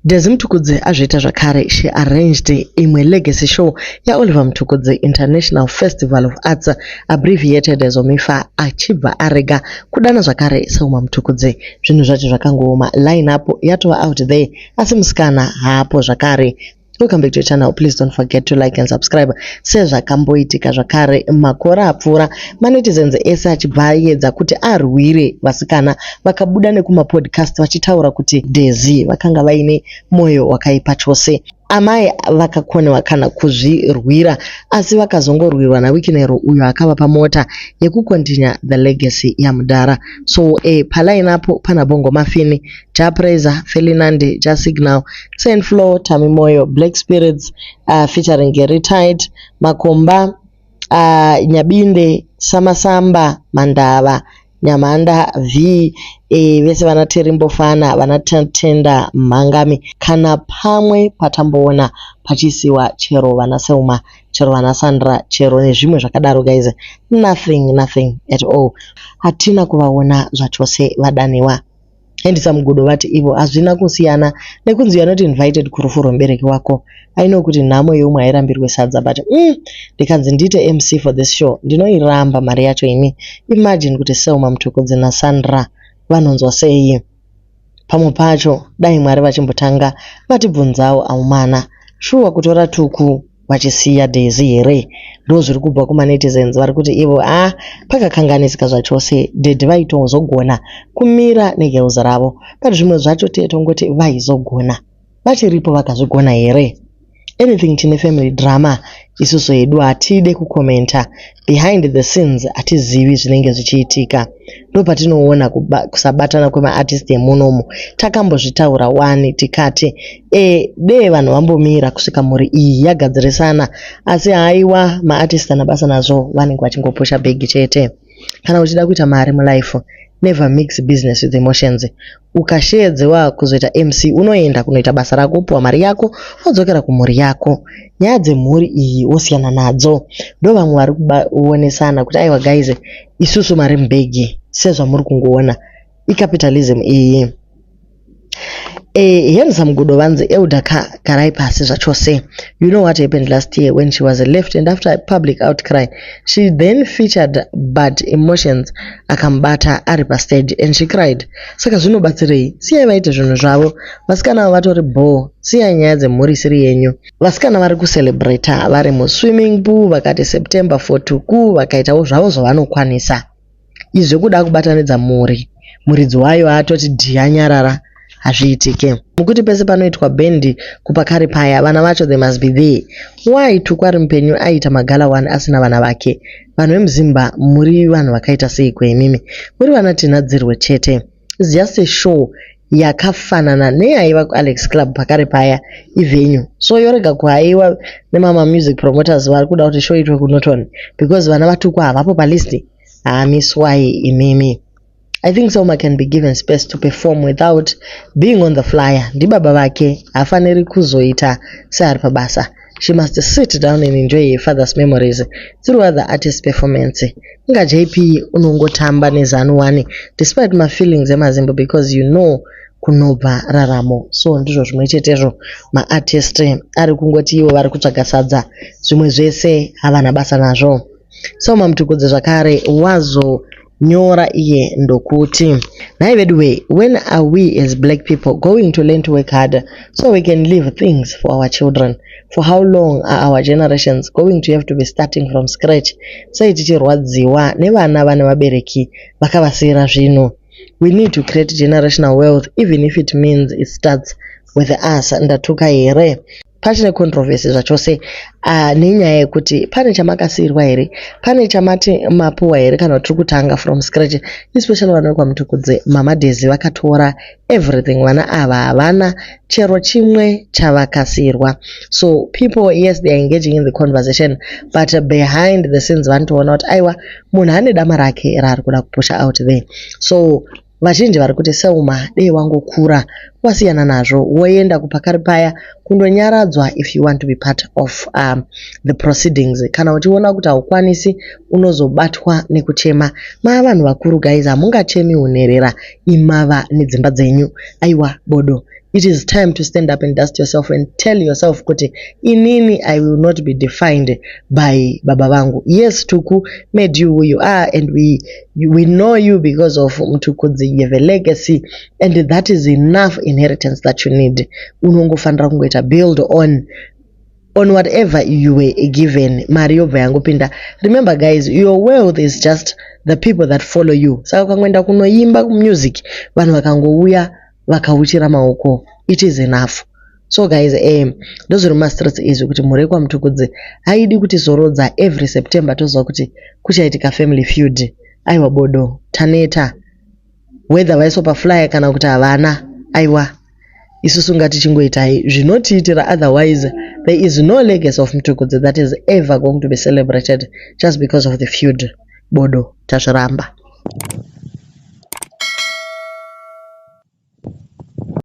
Dezi Mtukudzi azviita zvakare. She arranged imwe legacy show yaOliver Mtukudzi International Festival of Arts, abbreviated as OMIFA, achibva arega kudana zvakare seUma Mtukudzi. Zvinhu zvacho zvakangooma, line up yatova out there, asi musikana haapo zvakare. Welcome back to your channel. Please don't forget to like and subscribe. Sezvakamboitika zvakare makore apfuura, manetizens ese achibva aedza kuti arwire vasikana vakabuda nekumapodcast vachitaura kuti Dezi vakanga vaine moyo wakaipa chose. Amai vakakonewa kana kuzvirwira, asi vakazongorwirwa naWikinero uyo akavapa mota yekukontinya the legacy yaMudhara. So paline apo pana Bongo Mafini, Japreza, Felinandi, Jasignal, Saint Flo, Tami Moyo, Black Spirits featuring Gary Tide, Makomba, Nyabinde, Samasamba, Mandava, Nyamanda V, vese vanatirimbofana vanatenda Mangami kana pamwe patamboona pachisiwa chero vana Selma, chero vana Sandra, chero nezvimwe zvakadaro guys. Nothing at all. Hatina kuvaona zvachose vadaniwa. Endisa Mugudo vati ivo hazvina kusiyana nekunzi you are not invited kurufu rwembereki wako. I know kuti nhamo yeumwe hairambirwe sadza, but ndikanzi ndiite MC for this show ndinoiramba mari yacho ini. Imagine kuti Selma Mtukudzi naSandra vanonzwa sei. Pamwe pacho dai Mwari vachimbotanga vatibvunzawo aumana, shuwa kutora tuku vachisiya Dezi here. Ndo zviri kubva kumanetizens vari kuti ivo pakakanganisika zvachose, Dedhi vaitozogona kumira negirls ravo, but zvimwe zvacho tongoti vaizogona vachiripo vakazvigona here. Anything chine family drama isusu hedu hatide kukomenta. Behind the scenes hatizivi zvinenge zvichiitika. Ndo patinoona kusabatana kwemaartist emunomu. Takambozvitaura wani tikati dee vanhu vambomira kusvika mhuri iyi yagadzirisana, asi haiwa maartist anabasa nazvo vanenge vachingopusha bhegi chete. Kana uchida kuita mari mulife, never mix business with emotions. Ukasheedzewa kuzoita MC unoenda kunoita basa rako, upuwa mari yako, wodzokera kumhuri yako. Nyaya dzemhuri iyi wosiyana nadzo. Ndo vamwe vari kuonesana kuti aiwa guys, isusu mari mubhegi sezvamuri kungoona. Icapitalism iyi. Hensa Mugudo vanzi Euda garai pasi zvachose. You know what happened last year when she was left, and after a public outcry she then featured bad emotions akambata ari pastage and she cried. Saka zvinobatsirei? Siyai vaite zvinhu zvavo. Vasikana vatori bo, siyai nyaya dzemhuri isiri yenyu. Vasikana vari kucelebrate vari muswimming pool, vakati September 4 tuku, vakaitawo zvavo zvavanokwanisa. Izvi kuda kubatanidza mhuri. Muridzi wayo atoti dhiyanyarara hazviitike. Mukuti pese panoitwa bendi kupakare paya, vana vacho they must be there. Why tukwari mupenyu aita magala one asina vana vake? Vanhu vemuZimba muri vanhu vakaita sei kwemimi? Muri vana tinadzirwe chete. It's just a show yakafanana neyaiva kuAlex Club pakare paya ivenue. So yorega kuhaiwa nemama music promoters vari kuda kuti show itwe kuNorton because vana vatukwa havapo palisti. Miswai imimi. I think Selma can be given space to perform without being on the flyer. Ndibaba vake hafaniri kuzoita seari pabasa. She must sit down and enjoy her father's memories through other artist performance. Nga JP unongotamba neZanuwani despite my feelings emazimbo because you know kunobva raramo. So ndizvo zvimwe chetezvo maartist ari kungoti ivo vari kutsvaga sadza, zvimwe zvese havana basa nazvo. Selma Mtukudzi zvakare wazo nyora iye ndokuti naivedwe, when are we as black people going to learn to work harder so we can leave things for our children? For how long are our generations going to have to be starting from scratch? Sai tichirwadziwa nevana vane vabereki vakavasira zvino. We need to create generational wealth even if it means it starts with us. Ndatuka here pachine controversy zvachose nenyaya yekuti pane chamakasirwa here, pane chamati mapuwa here kana tiri kutanga from scratch, especially vana kwaMtukudzi mama Dezi vakatora everything. Vana ava havana chero chimwe chavakasirwa. So people, yes, they are engaging in the conversation, but behind the scenes vanotoona kuti aiwa munhu ane dama rake raari kuda kupusha out there. So vazhinji vari kuti Selma dei wangokura wasiyana nazvo woenda kupakari paya kundonyaradzwa if you want to be part of the proceedings. Kana uchiona kuti haukwanisi unozobatwa nekuchema. Mava vanhu vakuru guys, hamungachemi unherera imava nedzimba dzenyu. Aiwa bodo it is time to stand up and dust yourself and tell yourself kuti inini I will not be defined by baba vangu. Yes, Tuku made you who you are, and we know you because of Mtukudzi. You have a legacy, and that is enough inheritance that you need. Unongofanira kungoita build on whatever you were given. Mario Vayangopinda. Remember guys, your wealth is just the people that follow you. Saka ukangoenda kunoimba music, vanhu vakangouya vakauchira maoko, it is enough. So guys, those masters is kuti Murekwa Mtukudzi haidi kuti zorodza every September toziva kuti kuchaitika family feud. Aiwa bodo taneta whether vaisopa flyer kana kuti havana, aiwa isusu ngatichingoitai zvinotiitira, otherwise there is no legacy of Mtukudzi that is ever going to be celebrated just because of the feud. Bodo tazviramba.